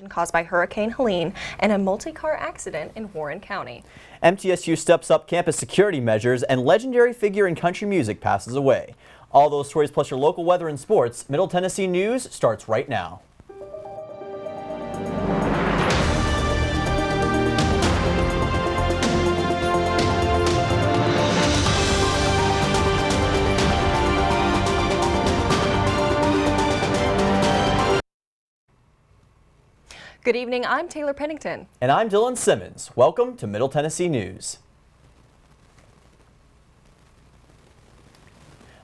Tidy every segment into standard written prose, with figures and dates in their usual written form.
Caused by Hurricane Helene and a multi-car accident in Warren County. MTSU steps up campus security measures and legendary figure in country music passes away. All those stories plus your local weather and sports, Middle Tennessee News starts right now. Good evening, I'm Taylor Pennington. And I'm Dylan Simmons. Welcome to Middle Tennessee News.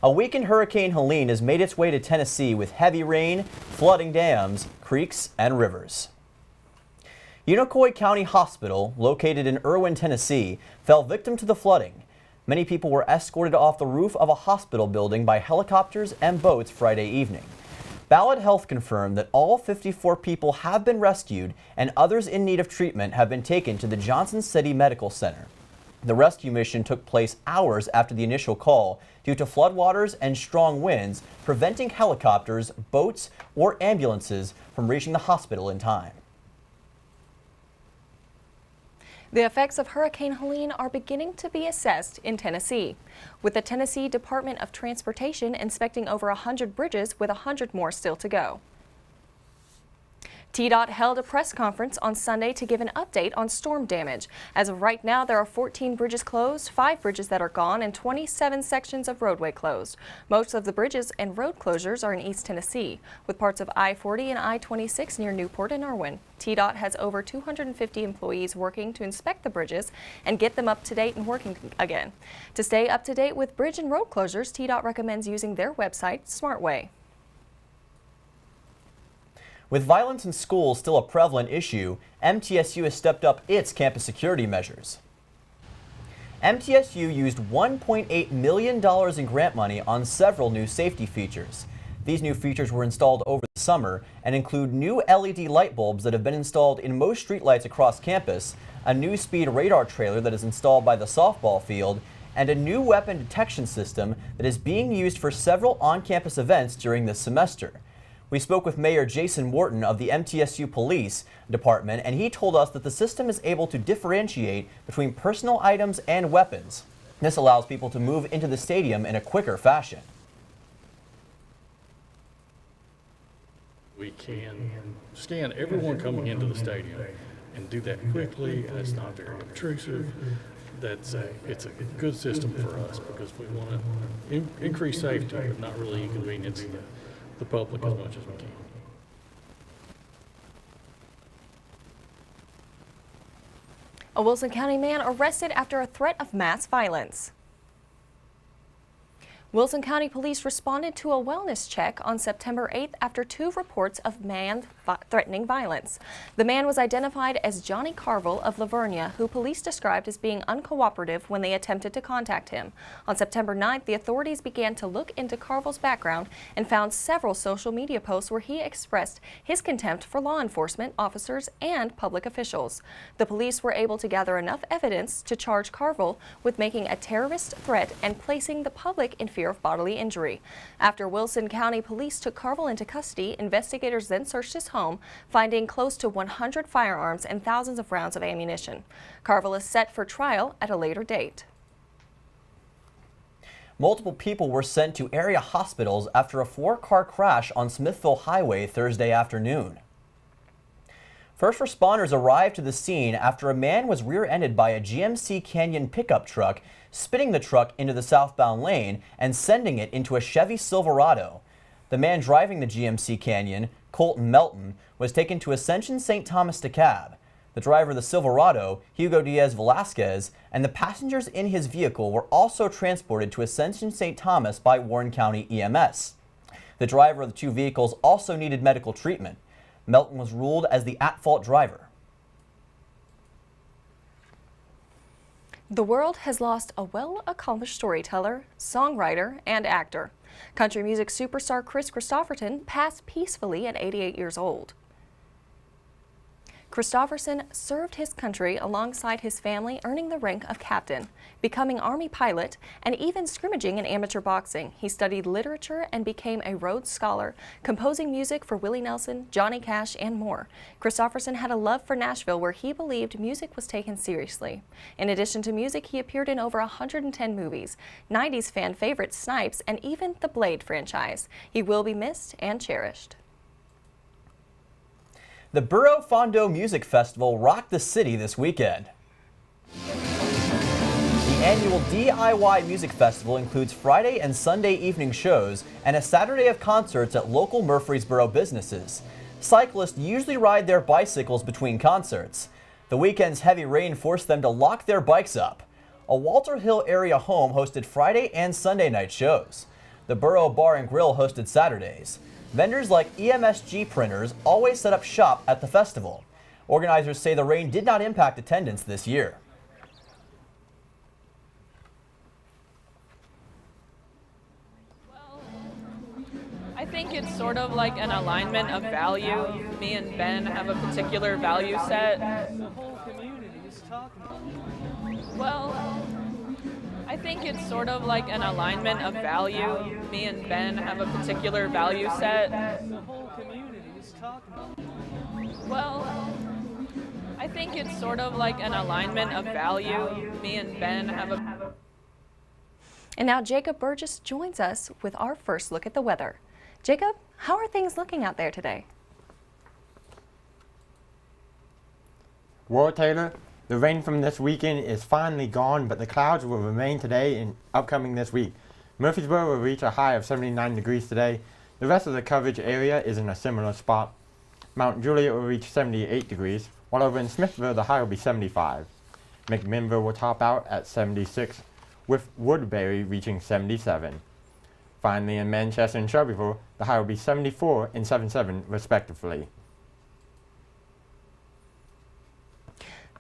A weakened Hurricane Helene has made its way to Tennessee with heavy rain, flooding dams, creeks, and rivers. Unicoi County Hospital, located in Erwin, Tennessee, fell victim to the flooding. Many people were escorted off the roof of a hospital building by helicopters and boats Friday evening. Ballad Health confirmed that all 54 people have been rescued and others in need of treatment have been taken to the Johnson City Medical Center. The rescue mission took place hours after the initial call due to floodwaters and strong winds, preventing helicopters, boats, or ambulances from reaching the hospital in time. The effects of Hurricane Helene are beginning to be assessed in Tennessee, with the Tennessee Department of Transportation inspecting over 100 bridges with 100 more still to go. TDOT held a press conference on Sunday to give an update on storm damage. As of right now, there are 14 bridges closed, 5 bridges that are gone, and 27 sections of roadway closed. Most of the bridges and road closures are in East Tennessee, with parts of I-40 and I-26 near Newport and Erwin. TDOT has over 250 employees working to inspect the bridges and get them up to date and working again. To stay up to date with bridge and road closures, TDOT recommends using their website, SmartWay. With violence in schools still a prevalent issue, MTSU has stepped up its campus security measures. MTSU used $1.8 million in grant money on several new safety features. These new features were installed over the summer and include new LED light bulbs that have been installed in most streetlights across campus, a new speed radar trailer that is installed by the softball field, and a new weapon detection system that is being used for several on-campus events during this semester. We spoke with Mayor Jason Wharton of the MTSU Police Department, and he told us that the system is able to differentiate between personal items and weapons. This allows people to move into the stadium in a quicker fashion. We can scan everyone coming into the stadium and do that quickly, and it's not very obtrusive. It's a good system for us because we want to increase safety, but not really inconvenience the public as much as we can. A Wilson County man arrested after a threat of mass violence. Wilson County Police responded to a wellness check on September 8th after 2 reports of man threatening violence. The man was identified as Johnny Carville of Lavernia, who police described as being uncooperative when they attempted to contact him. On September 9th, the authorities began to look into Carville's background and found several social media posts where he expressed his contempt for law enforcement officers and public officials. The police were able to gather enough evidence to charge Carville with making a terrorist threat and placing the public in fear of bodily injury. After Wilson County Police took Carville into custody, investigators then searched his home, finding close to 100 firearms and thousands of rounds of ammunition. Carville is set for trial at a later date. Multiple people were sent to area hospitals after a 4-car crash on Smithville Highway Thursday afternoon. First responders arrived to the scene after a man was rear-ended by a GMC Canyon pickup truck, spinning the truck into the southbound lane and sending it into a Chevy Silverado. The man driving the GMC Canyon, Colton Melton, was taken to Ascension St. Thomas DeKalb. The driver of the Silverado, Hugo Diaz Velasquez, and the passengers in his vehicle were also transported to Ascension St. Thomas by Warren County EMS. The driver of the 2 vehicles also needed medical treatment. Melton was ruled as the at-fault driver. The world has lost a well-accomplished storyteller, songwriter, and actor. Country music superstar Kris Kristofferson passed peacefully at 88 years old. Christofferson served his country alongside his family, earning the rank of captain, becoming Army pilot, and even scrimmaging in amateur boxing. He studied literature and became a Rhodes Scholar, composing music for Willie Nelson, Johnny Cash, and more. Christofferson had a love for Nashville, where he believed music was taken seriously. In addition to music, he appeared in over 110 movies, 90s fan favorites Snipes, and even the Blade franchise. He will be missed and cherished. The Burro Fondo Music Festival rocked the city this weekend. The annual DIY Music Festival includes Friday and Sunday evening shows and a Saturday of concerts at local Murfreesboro businesses. Cyclists usually ride their bicycles between concerts. The weekend's heavy rain forced them to lock their bikes up. A Walter Hill area home hosted Friday and Sunday night shows. The Burro Bar and Grill hosted Saturdays. Vendors like EMSG printers always set up shop at the festival. Organizers say the rain did not impact attendance this year. I think it's sort of like an alignment of value. Me and Ben have a particular value set. The whole community is talking about it. Well, I think it's sort of like an alignment of value. Me and Ben have a particular value set. The whole community is talking about it. Well, I think it's sort of like an alignment of value. Me and Ben have a... And now Jacob Burgess joins us with our first look at the weather. Jacob, how are things looking out there today? Well, Taylor, the rain from this weekend is finally gone, but the clouds will remain today and upcoming this week. Murfreesboro will reach a high of 79 degrees today. The rest of the coverage area is in a similar spot. Mount Juliet will reach 78 degrees, while over in Smithville the high will be 75. McMinnville will top out at 76, with Woodbury reaching 77. Finally, in Manchester and Shelbyville, the high will be 74 and 77 respectively.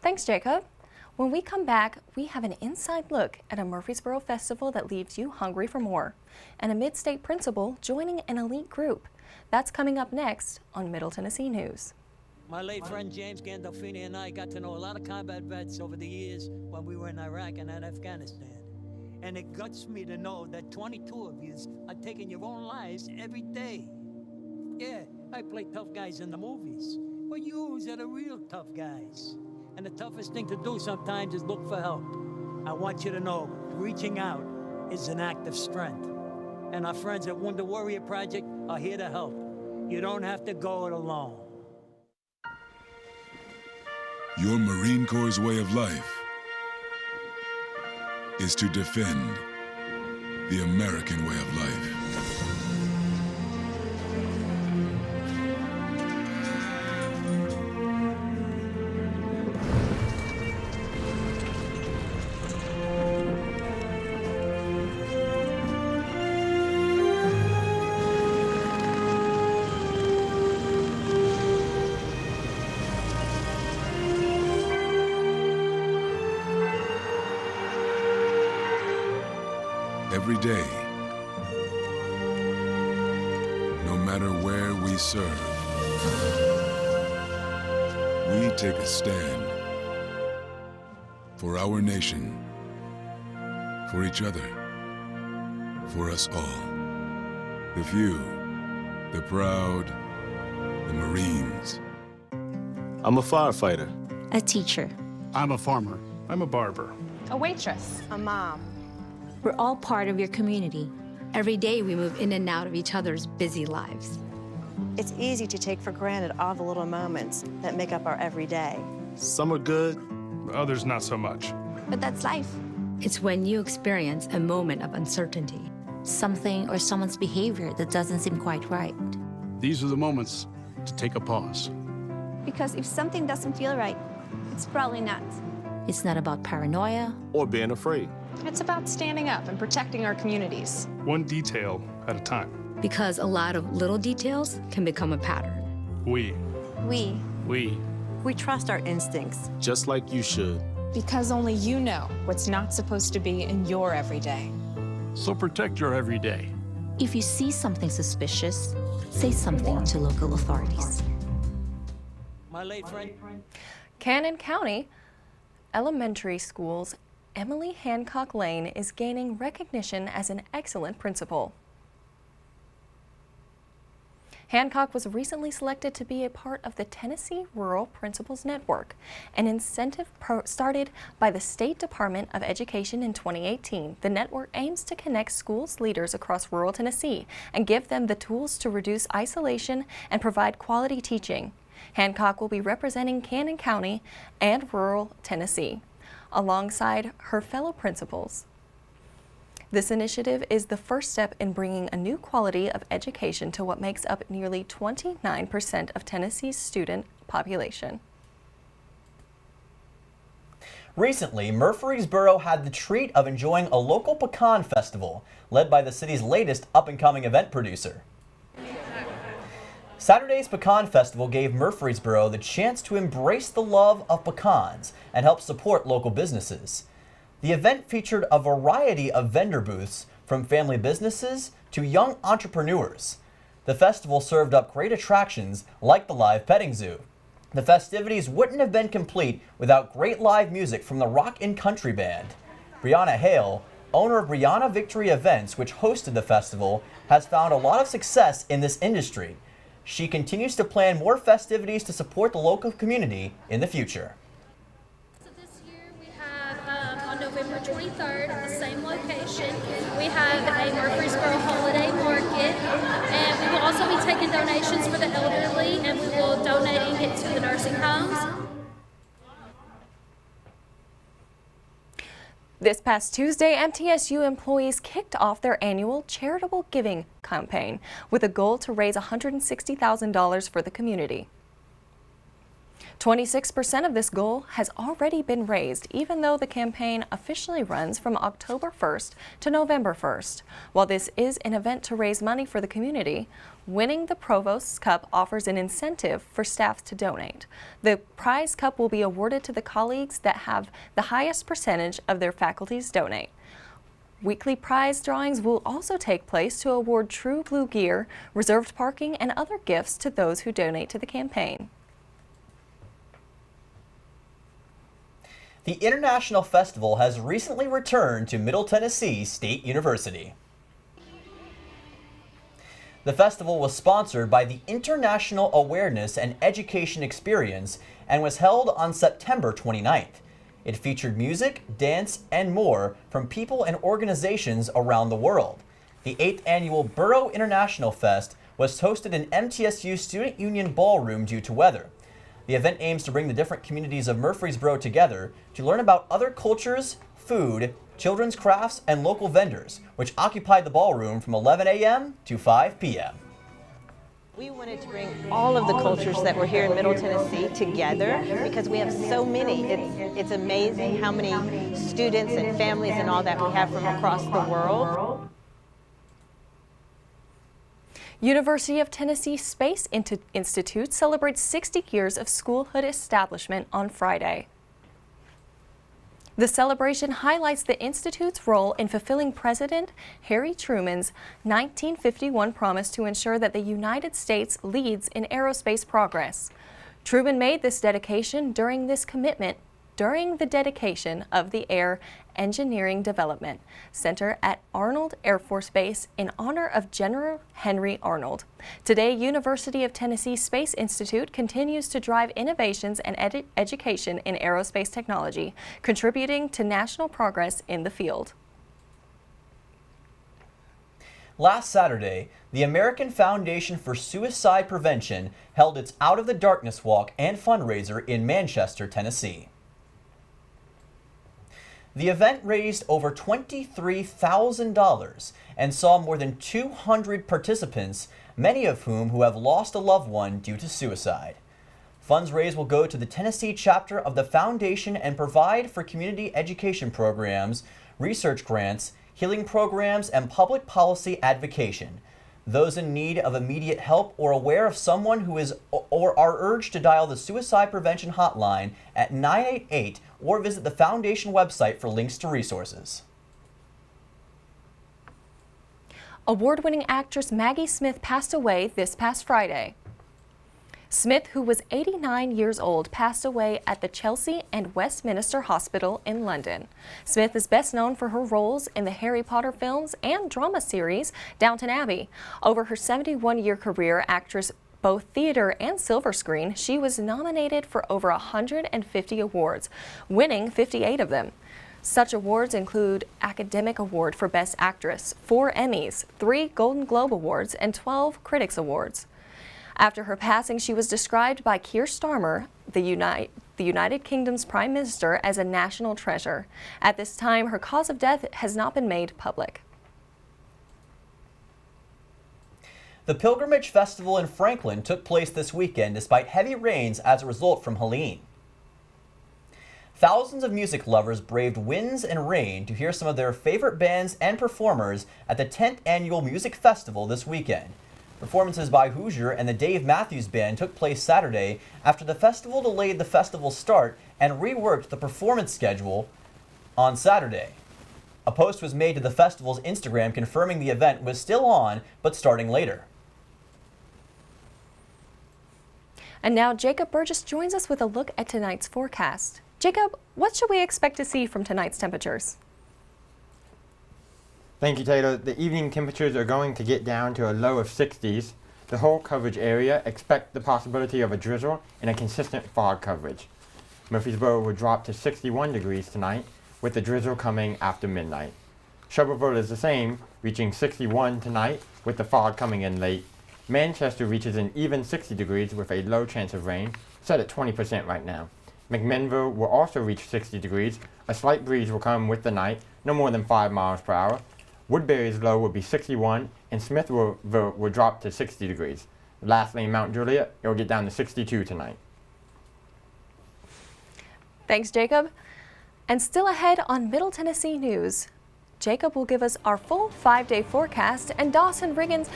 Thanks, Jacob. When we come back, we have an inside look at a Murfreesboro festival that leaves you hungry for more, and a mid-state principal joining an elite group. That's coming up next on Middle Tennessee News. My late friend James Gandolfini and I got to know a lot of combat vets over the years when we were in Iraq and in Afghanistan. And it guts me to know that 22 of you are taking your own lives every day. Yeah, I play tough guys in the movies, but yous are the real tough guys. And the toughest thing to do sometimes is look for help. I want you to know, reaching out is an act of strength. And our friends at Wounded Warrior Project are here to help. You don't have to go it alone. Your Marine Corps' way of life is to defend the American way of life. Every day, no matter where we serve, we take a stand for our nation, for each other, for us all. The few, the proud, the Marines. I'm a firefighter. A teacher. I'm a farmer. I'm a barber. A waitress. A mom. We're all part of your community. Every day we move in and out of each other's busy lives. It's easy to take for granted all the little moments that make up our everyday. Some are good, others not so much. But that's life. It's when you experience a moment of uncertainty. Something or someone's behavior that doesn't seem quite right. These are the moments to take a pause. Because if something doesn't feel right, it's probably not. It's not about paranoia or being afraid. It's about standing up and protecting our communities. One detail at a time. Because a lot of little details can become a pattern. We trust our instincts. Just like you should. Because only you know what's not supposed to be in your everyday. So protect your everyday. If you see something suspicious, say something to local authorities. My late friend. Cannon County Elementary School's Emily Hancock Lane is gaining recognition as an excellent principal. Hancock was recently selected to be a part of the Tennessee Rural Principals Network, an incentive started by the State Department of Education in 2018. The network aims to connect schools leaders across rural Tennessee and give them the tools to reduce isolation and provide quality teaching. Hancock will be representing Cannon County and rural Tennessee, alongside her fellow principals. This initiative is the first step in bringing a new quality of education to what makes up nearly 29% of Tennessee's student population. Recently, Murfreesboro had the treat of enjoying a local pecan festival led by the city's latest up-and-coming event producer. Saturday's Pecan Festival gave Murfreesboro the chance to embrace the love of pecans and help support local businesses. The event featured a variety of vendor booths, from family businesses to young entrepreneurs. The festival served up great attractions like the live petting zoo. The festivities wouldn't have been complete without great live music from the Rock and Country Band. Brianna Hale, owner of Brianna Victory Events, which hosted the festival, has found a lot of success in this industry. She continues to plan more festivities to support the local community in the future. November 23rd at the same location. We have a Murfreesboro holiday market, and we will also be taking donations for the elderly, and we will donating it to the nursing homes. This past Tuesday, MTSU employees kicked off their annual charitable giving campaign with a goal to raise $160,000 for the community. 26% of this goal has already been raised, even though the campaign officially runs from October 1st to November 1st. While this is an event to raise money for the community, winning the Provost's Cup offers an incentive for staff to donate. The prize cup will be awarded to the colleagues that have the highest percentage of their faculties donate. Weekly prize drawings will also take place to award True Blue gear, reserved parking, and other gifts to those who donate to the campaign. The International Festival has recently returned to Middle Tennessee State University. The festival was sponsored by the International Awareness and Education Experience and was held on September 29th. It featured music, dance, and more from people and organizations around the world. The 8th annual Borough International Fest was hosted in MTSU Student Union Ballroom due to weather. The event aims to bring the different communities of Murfreesboro together to learn about other cultures, food, children's crafts, and local vendors, which occupied the ballroom from 11 a.m. to 5 p.m. We wanted to bring all of the cultures that were here in Middle Tennessee together because we have so many. It's amazing how many students and families and all that we have from across the world. University of Tennessee Space Institute celebrates 60 years of schoolhood establishment on Friday. The celebration highlights the Institute's role in fulfilling President Harry Truman's 1951 promise to ensure that the United States leads in aerospace progress. Truman made this dedication during the dedication of the Air Engineering Development Center at Arnold Air Force Base in honor of General Henry Arnold. Today, University of Tennessee Space Institute continues to drive innovations and education in aerospace technology, contributing to national progress in the field. Last Saturday, the American Foundation for Suicide Prevention held its Out of the Darkness Walk and fundraiser in Manchester, Tennessee. The event raised over $23,000 and saw more than 200 participants, many of whom have lost a loved one due to suicide. Funds raised will go to the Tennessee chapter of the foundation and provide for community education programs, research grants, healing programs, and public policy advocacy. Those in need of immediate help or aware of someone who is or are urged to dial the Suicide Prevention Hotline at 988 or visit the foundation website for links to resources. Award-winning actress Maggie Smith passed away this past Friday. Smith, who was 89 years old, passed away at the Chelsea and Westminster Hospital in London. Smith is best known for her roles in the Harry Potter films and drama series Downton Abbey. Over her 71-year career, actress both theater and silver screen, she was nominated for over 150 awards, winning 58 of them. Such awards include Academic Award for Best Actress, 4 Emmys, 3 Golden Globe Awards, and 12 Critics Awards. After her passing, she was described by Keir Starmer, the United Kingdom's Prime Minister, as a national treasure. At this time, her cause of death has not been made public. The Pilgrimage Festival in Franklin took place this weekend despite heavy rains as a result from Helene. Thousands of music lovers braved winds and rain to hear some of their favorite bands and performers at the 10th Annual Music Festival this weekend. Performances by Hoosier and the Dave Matthews Band took place Saturday after the festival delayed the festival's start and reworked the performance schedule on Saturday. A post was made to the festival's Instagram confirming the event was still on, but starting later. And now Jacob Burgess joins us with a look at tonight's forecast. Jacob, what should we expect to see from tonight's temperatures? Thank you, Taylor. The evening temperatures are going to get down to a low of 60s. The whole coverage area expect the possibility of a drizzle and a consistent fog coverage. Murfreesboro will drop to 61 degrees tonight, with the drizzle coming after midnight. Shelbyville is the same, reaching 61 tonight, with the fog coming in late. Manchester reaches an even 60 degrees with a low chance of rain, set at 20% right now. McMinnville will also reach 60 degrees. A slight breeze will come with the night, no more than 5 miles per hour. Woodbury's low will be 61, and Smithville will drop to 60 degrees. Lastly, in Mount Juliet, it will get down to 62 tonight. Thanks, Jacob. And still ahead on Middle Tennessee News, Jacob will give us our full 5-day forecast, and Dawson Riggins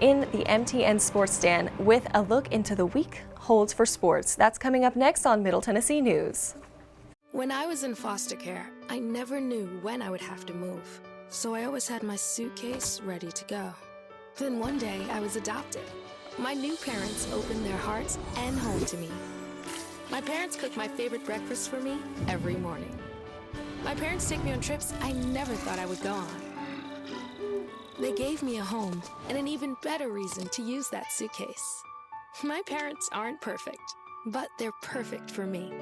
in the MTN Sports Stand with a look into the week holds for sports. That's coming up next on Middle Tennessee News. When I was in foster care, I never knew when I would have to move. So I always had my suitcase ready to go. Then one day I was adopted. My new parents opened their hearts and home to me. My parents cook my favorite breakfast for me every morning. My parents take me on trips I never thought I would go on. They gave me a home and an even better reason to use that suitcase. My parents aren't perfect, but they're perfect for me.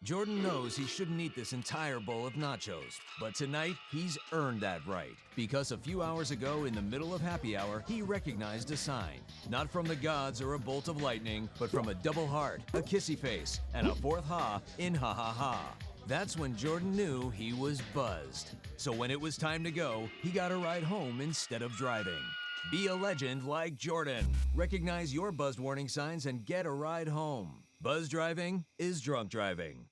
Jordan knows he shouldn't eat this entire bowl of nachos, but tonight he's earned that right. Because a few hours ago, in the middle of happy hour, he recognized a sign. Not from the gods or a bolt of lightning, but from a double heart, a kissy face, and a fourth ha in ha ha ha. That's when Jordan knew he was buzzed. So when it was time to go, he got a ride home instead of driving. Be a legend like Jordan. Recognize your buzzed warning signs and get a ride home. Buzz driving is drunk driving.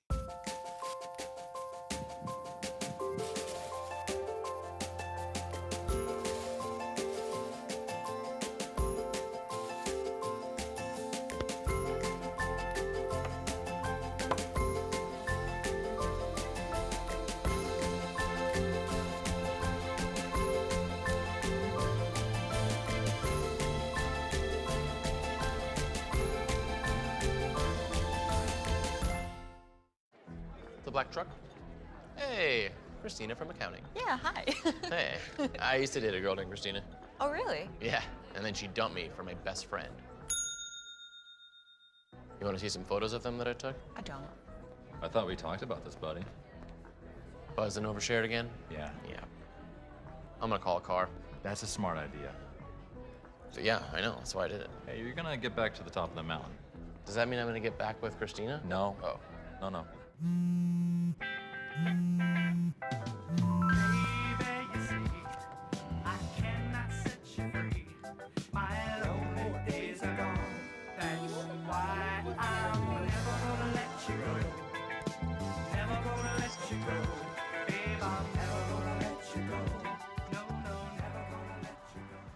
The black truck? Hey, Christina from accounting. Yeah, hi. Hey, I used to date a girl named Christina. Oh, really? Yeah, and then she dumped me for my best friend. You want to see some photos of them that I took? I don't. I thought we talked about this, buddy. Buzzed and overshared again? Yeah. Yeah. I'm gonna call a car. That's a smart idea. So yeah, I know, that's why I did it. Hey, you're gonna get back to the top of the mountain. Does that mean I'm gonna get back with Christina? No. Oh. No, no.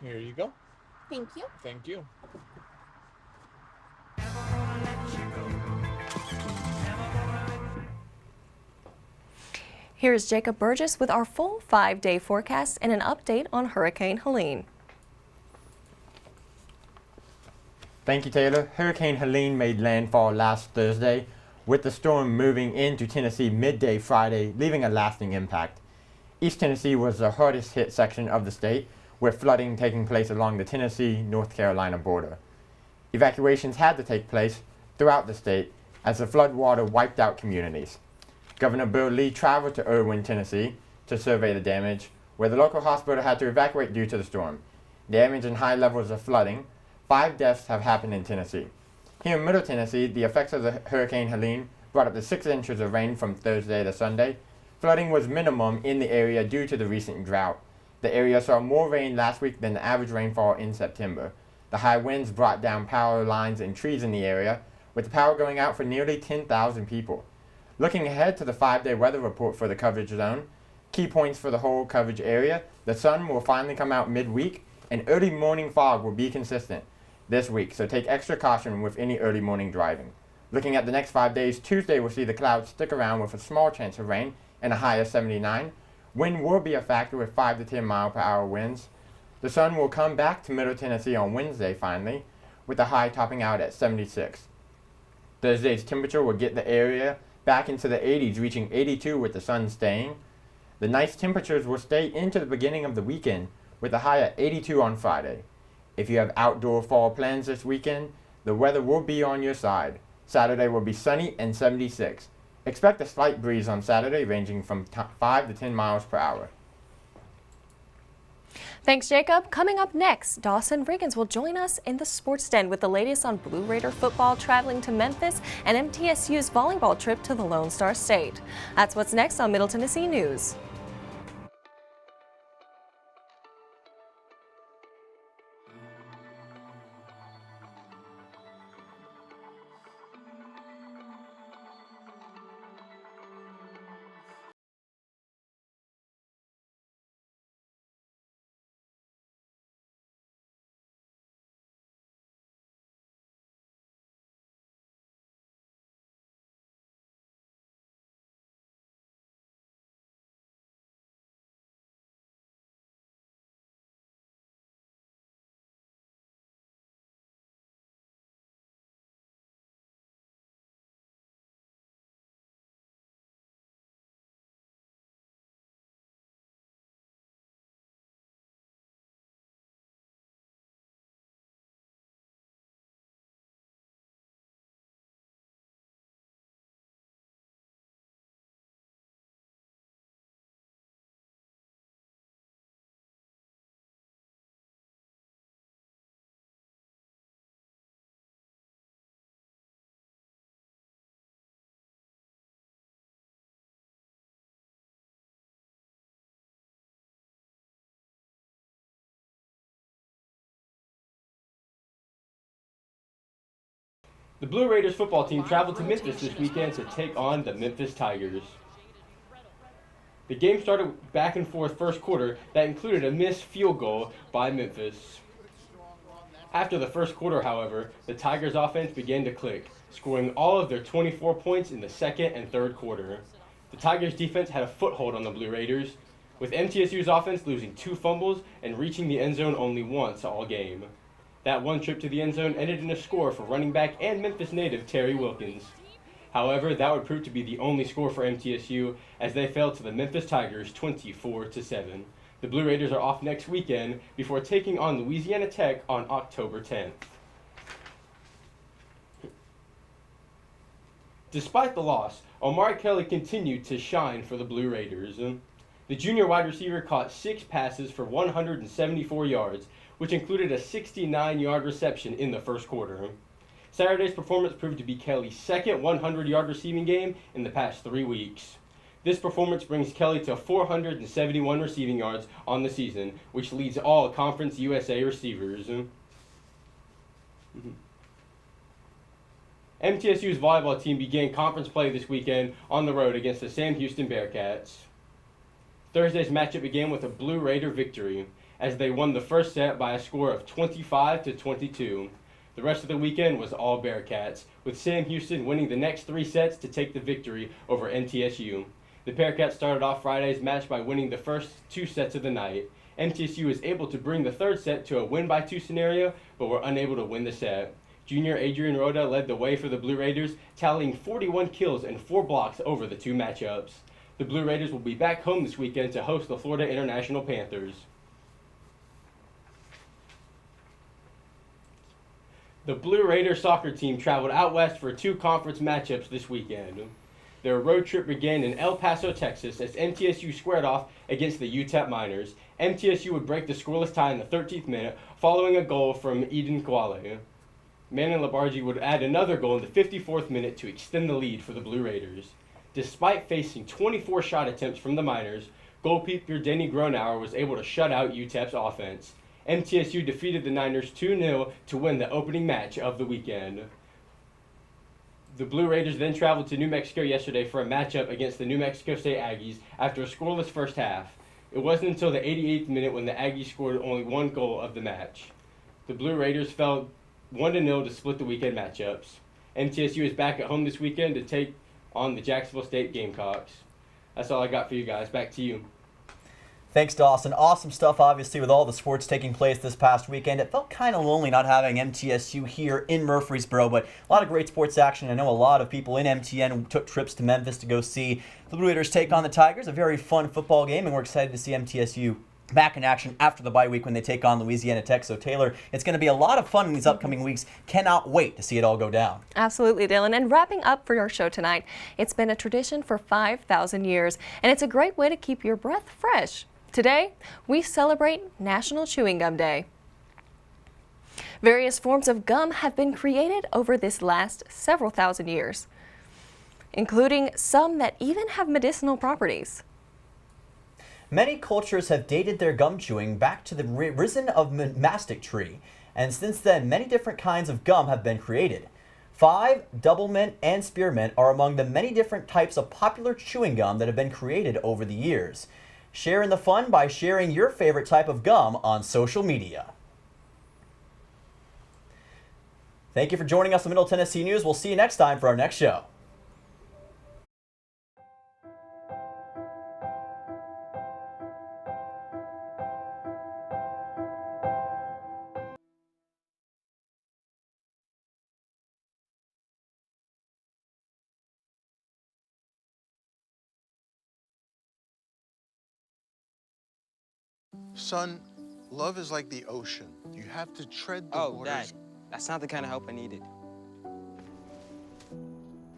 Here you go. Thank you. Thank you. Here's Jacob Burgess with our full 5-day forecast and an update on Hurricane Helene. Thank you, Taylor. Hurricane Helene made landfall last Thursday, with the storm moving into Tennessee midday Friday, leaving a lasting impact. East Tennessee was the hardest hit section of the state, with flooding taking place along the Tennessee-North Carolina border. Evacuations had to take place throughout the state as the floodwater wiped out communities. Governor Bill Lee traveled to Erwin, Tennessee to survey the damage, where the local hospital had to evacuate due to the storm. Damage and high levels of flooding. 5 deaths have happened in Tennessee. Here in Middle Tennessee, the effects of the Hurricane Helene brought up to 6 inches of rain from Thursday to Sunday. Flooding was minimum in the area due to the recent drought. The area saw more rain last week than the average rainfall in September. The high winds brought down power lines and trees in the area, with the power going out for nearly 10,000 people. Looking ahead to the 5-day weather report for the coverage zone, key points for the whole coverage area: the sun will finally come out midweek, and early morning fog will be consistent this week, so take extra caution with any early morning driving. Looking at the next 5 days, Tuesday will see the clouds stick around with a small chance of rain and a high of 79. Wind will be a factor with 5 to 10 mile per hour winds. The sun will come back to Middle Tennessee on Wednesday finally, with the high topping out at 76. Thursday's temperature will get the area back into the 80s, reaching 82 with the sun staying. The nice temperatures will stay into the beginning of the weekend, with a high at 82 on Friday. If you have outdoor fall plans this weekend, the weather will be on your side. Saturday will be sunny and 76. Expect a slight breeze on Saturday, ranging from 5 to 10 miles per hour. Thanks, Jacob. Coming up next, Dawson Riggins will join us in the Sports Den with the latest on Blue Raider football traveling to Memphis and MTSU's volleyball trip to the Lone Star State. That's what's next on Middle Tennessee News. The Blue Raiders football team traveled to Memphis this weekend to take on the Memphis Tigers. The game started back and forth first quarter that included a missed field goal by Memphis. After the first quarter, however, the Tigers offense began to click, scoring all of their 24 points in the second and third quarter. The Tigers defense had a foothold on the Blue Raiders, with MTSU's offense losing 2 fumbles and reaching the end zone only once all game. That one trip to the end zone ended in a score for running back and Memphis native Terry Wilkins. However, that would prove to be the only score for MTSU as they fell to the Memphis Tigers 24-7. The Blue Raiders are off next weekend before taking on Louisiana Tech on October 10th. Despite the loss, Omari Kelly continued to shine for the Blue Raiders. The junior wide receiver caught 6 passes for 174 yards, which included a 69-yard reception in the first quarter. Saturday's performance proved to be Kelly's second 100-yard receiving game in the past 3 weeks. This performance brings Kelly to 471 receiving yards on the season, which leads all Conference USA receivers. MTSU's volleyball team began conference play this weekend on the road against the Sam Houston Bearcats. Thursday's matchup began with a Blue Raider victory, as they won the first set by a score of 25-22. The rest of the weekend was all Bearcats, with Sam Houston winning the next 3 sets to take the victory over MTSU. The Bearcats started off Friday's match by winning the first 2 sets of the night. MTSU was able to bring the third set to a win-by-2 scenario, but were unable to win the set. Junior Adrian Rhoda led the way for the Blue Raiders, tallying 41 kills and 4 blocks over the 2 matchups. The Blue Raiders will be back home this weekend to host the Florida International Panthers. The Blue Raider soccer team traveled out west for 2 conference matchups this weekend. Their road trip began in El Paso, Texas, as MTSU squared off against the UTEP Miners. MTSU would break the scoreless tie in the 13th minute following a goal from Eden Kwale. Manon Labarge would add another goal in the 54th minute to extend the lead for the Blue Raiders. Despite facing 24 shot attempts from the Miners, goalkeeper Denny Gronauer was able to shut out UTEP's offense. MTSU defeated the Niners 2-0 to win the opening match of the weekend. The Blue Raiders then traveled to New Mexico yesterday for a matchup against the New Mexico State Aggies after a scoreless first half. It wasn't until the 88th minute when the Aggies scored only 1 goal of the match. The Blue Raiders fell 1-0 to split the weekend matchups. MTSU is back at home this weekend to take on the Jacksonville State Gamecocks. That's all I got for you guys. Back to you. Thanks, Dawson. Awesome stuff, obviously, with all the sports taking place this past weekend. It felt kind of lonely not having MTSU here in Murfreesboro, but a lot of great sports action. I know a lot of people in MTN took trips to Memphis to go see the Blue Raiders take on the Tigers. A very fun football game, and we're excited to see MTSU back in action after the bye week when they take on Louisiana Tech. So, Taylor, it's going to be a lot of fun in these upcoming weeks. Cannot wait to see it all go down. Absolutely, Dylan. And wrapping up for your show tonight, it's been a tradition for 5,000 years, and it's a great way to keep your breath fresh. Today, we celebrate National Chewing Gum Day. Various forms of gum have been created over this last several thousand years, including some that even have medicinal properties. Many cultures have dated their gum chewing back to the risen of mastic tree, and since then, many different kinds of gum have been created. 5, double mint, and spearmint are among the many different types of popular chewing gum that have been created over the years. Share in the fun by sharing your favorite type of gum on social media. Thank you for joining us on Middle Tennessee News. We'll see you next time for our next show. Son, love is like the ocean. You have to tread the waters. Dad, that's not the kind of help I needed.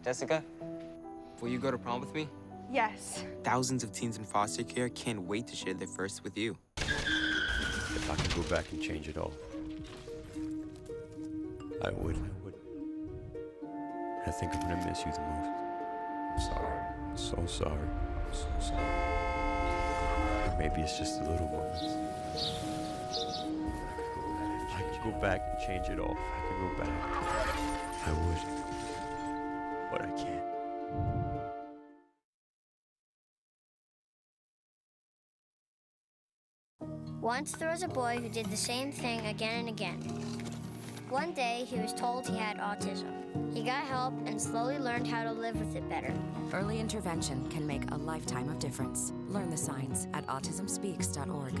Jessica, will you go to prom with me? Yes. Thousands of teens in foster care can't wait to share their first with you. If I could go back and change it all, I would. I think I'm gonna miss you the most. I'm sorry. I'm so sorry. I'm so sorry. Maybe it's just the little moments. I could go back and change it all. If I could go back, I would. But I can't. Once there was a boy who did the same thing again and again. One day, he was told he had autism. He got help and slowly learned how to live with it better. Early intervention can make a lifetime of difference. Learn the signs at autismspeaks.org.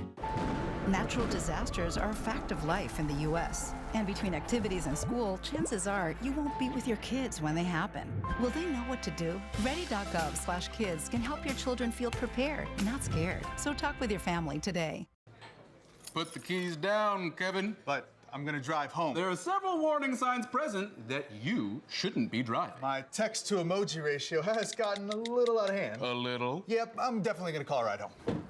Natural disasters are a fact of life in the U.S. And between activities and school, chances are you won't be with your kids when they happen. Will they know what to do? Ready.gov/kids can help your children feel prepared, not scared. So talk with your family today. Put the keys down, Kevin. But I'm gonna drive home. There are several warning signs present that you shouldn't be driving. My text to emoji ratio has gotten a little out of hand. A little? Yep, I'm definitely gonna call a ride home.